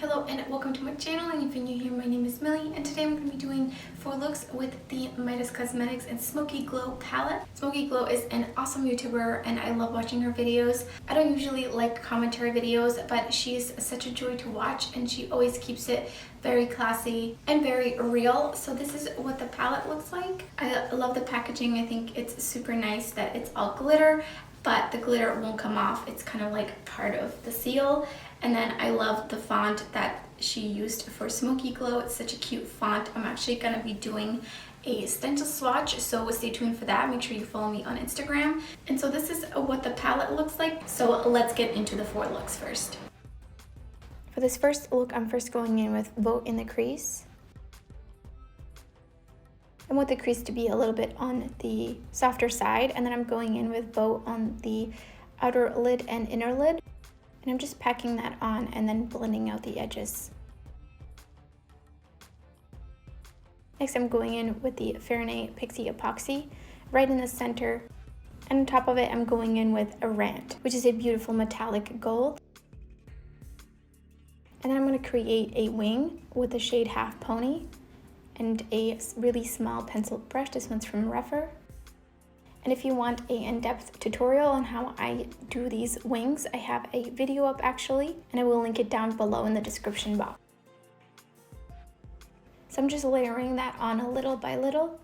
Hello and welcome to my channel, and if you're new here, my name is Millie, and today I'm going to be doing 4 looks with the Midas Cosmetics and Smokey Glow palette. Smokey Glow is an awesome YouTuber and I love watching her videos. I don't usually like commentary videos, but she's such a joy to watch and she always keeps it very classy and very real. So this is what the palette looks like. I love the packaging. I think it's super nice that it's all glitter, but the glitter won't come off. It's kind of like part of the seal. And then I love the font that she used for Smokey Glow. It's such a cute font. I'm actually going to be doing a stencil swatch, so stay tuned for that. Make sure you follow me on Instagram. And so this is what the palette looks like. So let's get into the 4 looks first. For this first look, I'm first going in with Vote in the crease. I want the crease to be a little bit on the softer side, and then I'm going in with Vote on the outer lid and inner lid. And I'm just packing that on and then blending out the edges. Next, I'm going in with the Fahrenheit Pixie Epoxy right in the center. And on top of it, I'm going in with a Rant, which is a beautiful metallic gold. And then I'm going to create a wing with the shade Half Pony and a really small pencil brush. This one's from Reffer. And if you want an in-depth tutorial on how I do these wings, I have a video up actually, and I will link it down below in the description box. So I'm just layering that on a little by little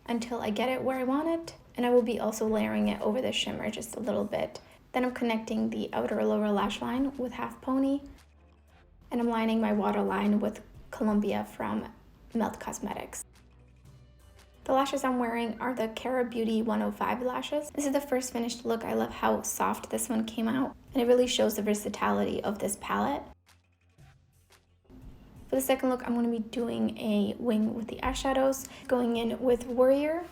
until I get it where I want it. And I will be also layering it over the shimmer just a little bit. Then I'm connecting the outer lower lash line with Half Pony. And I'm lining my waterline with Columbia from Melt Cosmetics. The lashes I'm wearing are the Cara Beauty 105 lashes. This is the first finished look. I love how soft this one came out, and it really shows the versatility of this palette. For the second look, I'm going to be doing a wing with the eyeshadows, going in with Warrior,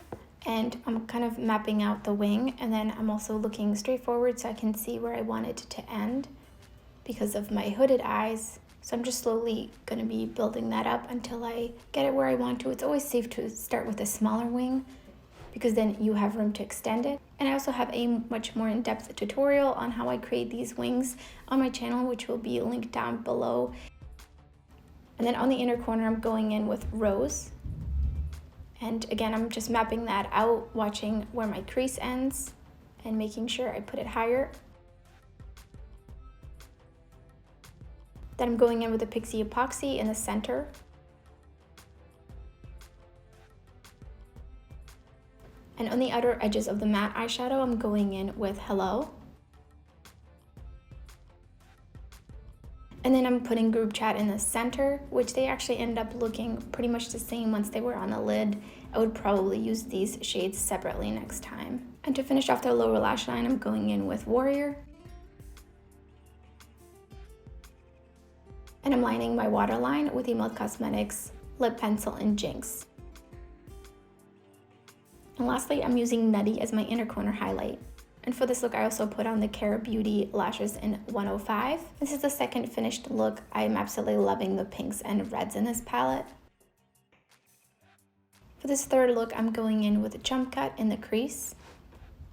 and I'm kind of mapping out the wing, and then I'm also looking straight forward so I can see where I want it to end because of my hooded eyes. So I'm just slowly going to be building that up until I get it where I want to. It's always safe to start with a smaller wing because then you have room to extend it. And I also have a much more in-depth tutorial on how I create these wings on my channel, which will be linked down below. And then on the inner corner, I'm going in with Rose. And again, I'm just mapping that out, watching where my crease ends and making sure I put it higher. Then I'm going in with the Pixie Epoxy in the center. And on the outer edges of the matte eyeshadow, I'm going in with Hello. And then I'm putting Group Chat in the center, which they actually ended up looking pretty much the same once they were on the lid. I would probably use these shades separately next time. And to finish off the lower lash line, I'm going in with Warrior. And I'm lining my waterline with the Melt Cosmetics lip pencil in Jinx. And lastly, I'm using Nutty as my inner corner highlight. And for this look, I also put on the Cara Beauty lashes in 105. This is the second finished look. I am absolutely loving the pinks and reds in this palette. For this third look, I'm going in with a jump cut in the crease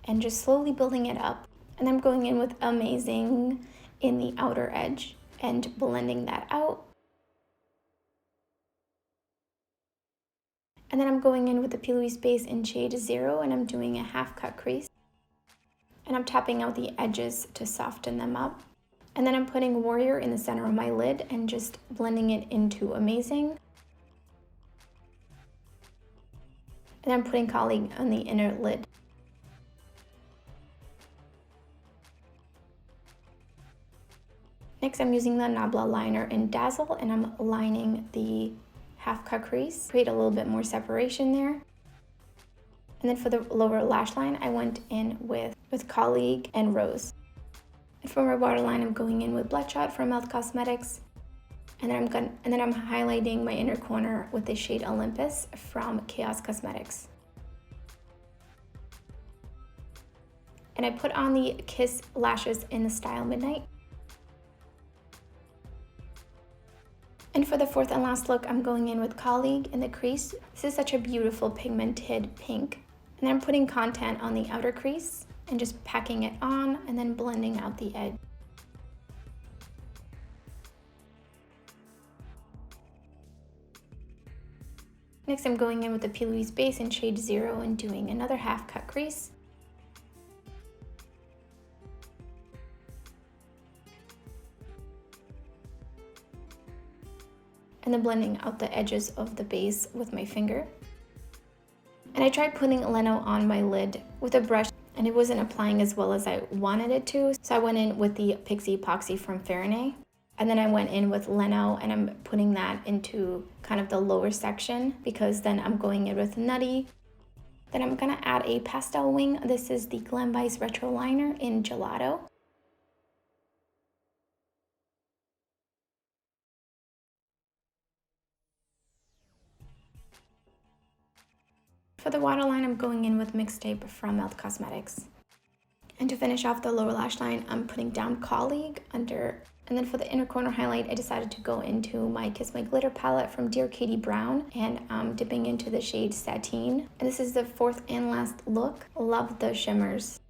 and just slowly building it up. And I'm going in with Amazing in the outer edge and blending that out. And then I'm going in with the Pillowy Space in shade 0, and I'm doing a half cut crease. And I'm tapping out the edges to soften them up. And then I'm putting Warrior in the center of my lid and just blending it into Amazing. And I'm putting Colleague on the inner lid. Next, I'm using the Nabla liner in Dazzle, and I'm lining the half cut crease, create a little bit more separation there. And then for the lower lash line, I went in with Colleague and Rose. And for my waterline, I'm going in with Bloodshot from Melt Cosmetics. And then I'm highlighting my inner corner with the shade Olympus from Chaos Cosmetics. And I put on the Kiss lashes in the style Midnight. And for the fourth and last look, I'm going in with Colleague in the crease. This is such a beautiful pigmented pink. And then I'm putting Content on the outer crease and just packing it on and then blending out the edge. Next, I'm going in with the P. Louise base in shade 0 and doing another half cut crease. And then blending out the edges of the base with my finger. And I tried putting Leno on my lid with a brush, and it wasn't applying as well as I wanted it to. So I went in with the Pixie Epoxy from Farinay. And then I went in with Leno, and I'm putting that into kind of the lower section because then I'm going in with Nutty. Then I'm gonna add a pastel wing. This is the Glam Vice Retro Liner in Gelato. For the waterline, I'm going in with Mixtape from Melt Cosmetics. And to finish off the lower lash line, I'm putting down Colleague under. And then for the inner corner highlight, I decided to go into my Kiss My Glitter palette from Dear Katie Brown, and I'm dipping into the shade Sateen. And this is the fourth and last look. Love the shimmers.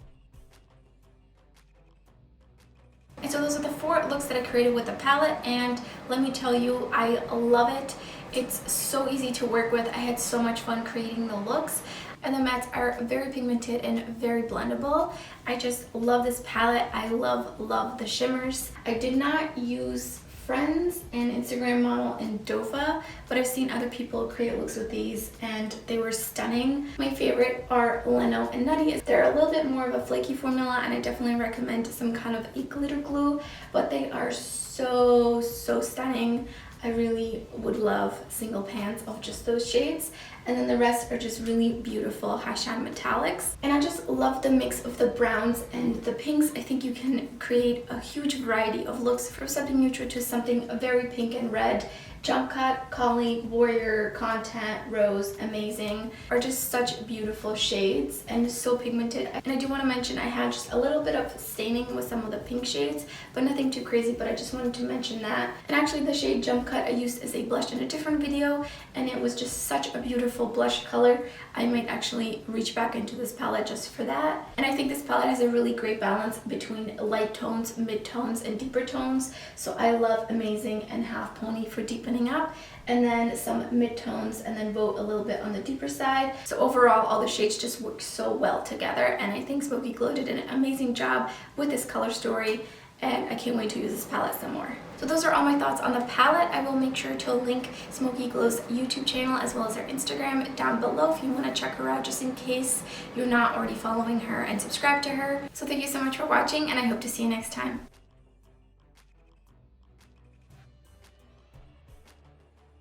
And so those are the 4 looks that I created with the palette, and let me tell you, I love it. It's so easy to work with. I had so much fun creating the looks. And the mattes are very pigmented and very blendable. I just love this palette. I love the shimmers. I did not use Friends and Instagram Model and Dofa, but I've seen other people create looks with these and they were stunning. My favorite are Leno and Nutty. They're a little bit more of a flaky formula, and I definitely recommend some kind of a glitter glue, but they are so stunning. I really would love single pans of just those shades, and then the rest are just really beautiful high shine metallics. And I just love the mix of the browns and the pinks. I think you can create a huge variety of looks from something neutral to something very pink and red. Jump Cut, Colleague, Warrior, Content, Rose, Amazing are just such beautiful shades and so pigmented. And I do want to mention I had just a little bit of staining with some of the pink shades, but nothing too crazy, but I just wanted to mention that. And actually the shade Jump Cut I used as a blush in a different video, and it was just such a beautiful blush color. I might actually reach back into this palette just for that. And I think this palette has a really great balance between light tones, mid tones, and deeper tones. So I love Amazing and Half Pony for deepening up, and then some mid-tones, and then Vote a little bit on the deeper side. So overall, all the shades just work so well together, and I think Smokey Glow did an amazing job with this color story, and I can't wait to use this palette some more. So those are all my thoughts on the palette. I will make sure to link Smokey Glow's YouTube channel as well as her Instagram down below if you want to check her out, just in case you're not already following her, and subscribe to her. So thank you so much for watching, and I hope to see you next time.